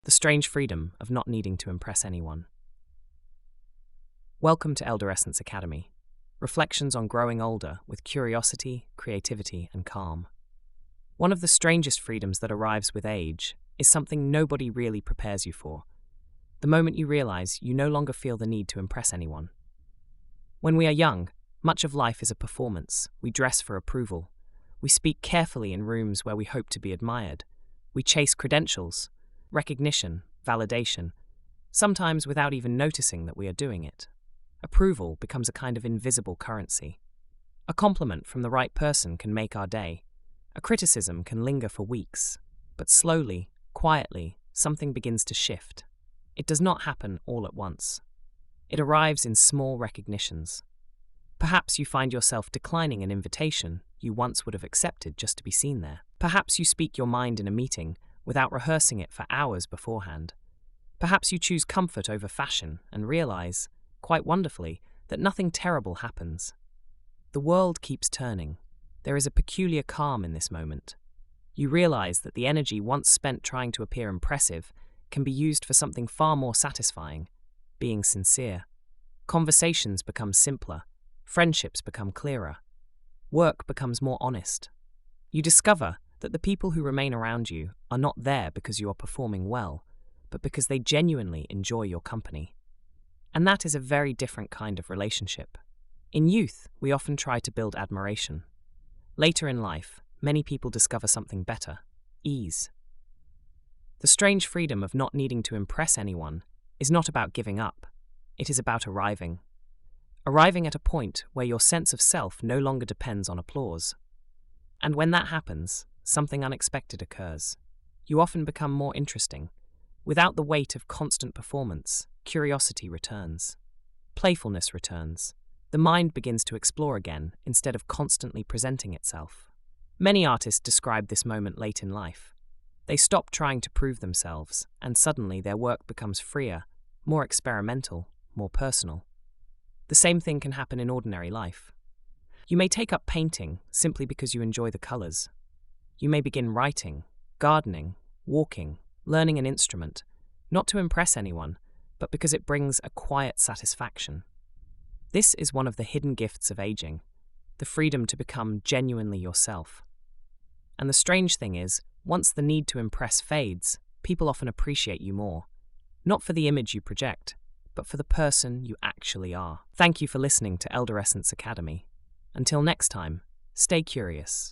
The strange freedom of not needing to impress anyone. Welcome to Elderescence Academy. Reflections on growing older with curiosity, creativity, and calm. One of the strangest freedoms that arrives with age is something nobody really prepares you for. The moment you realize you no longer feel the need to impress anyone. When we are young, much of life is a performance. We dress for approval. We speak carefully in rooms where we hope to be admired. We chase credentials, recognition, validation, sometimes without even noticing that we are doing it. Approval becomes a kind of invisible currency. A compliment from the right person can make our day. A criticism can linger for weeks. But slowly, quietly, something begins to shift. It does not happen all at once. It arrives in small recognitions. Perhaps you find yourself declining an invitation you once would have accepted just to be seen there. Perhaps you speak your mind in a meeting without rehearsing it for hours beforehand. Perhaps you choose comfort over fashion and realize, quite wonderfully, that nothing terrible happens. The world keeps turning. There is a peculiar calm in this moment. You realize that the energy once spent trying to appear impressive can be used for something far more satisfying, being sincere. Conversations become simpler. Friendships become clearer. Work becomes more honest. You discover that the people who remain around you are not there because you are performing well, but because they genuinely enjoy your company. And that is a very different kind of relationship. In youth, we often try to build admiration. Later in life, many people discover something better: ease. The strange freedom of not needing to impress anyone is not about giving up. It is about arriving. Arriving at a point where your sense of self no longer depends on applause. And when that happens, something unexpected occurs. You often become more interesting. Without the weight of constant performance, curiosity returns. Playfulness returns. The mind begins to explore again instead of constantly presenting itself. Many artists describe this moment late in life. They stop trying to prove themselves, and suddenly their work becomes freer, more experimental, more personal. The same thing can happen in ordinary life. You may take up painting simply because you enjoy the colors. You may begin writing, gardening, walking, learning an instrument, not to impress anyone, but because it brings a quiet satisfaction. This is one of the hidden gifts of aging, the freedom to become genuinely yourself. And the strange thing is, once the need to impress fades, people often appreciate you more, not for the image you project, but for the person you actually are. Thank you for listening to Elderescence Academy. Until next time, stay curious.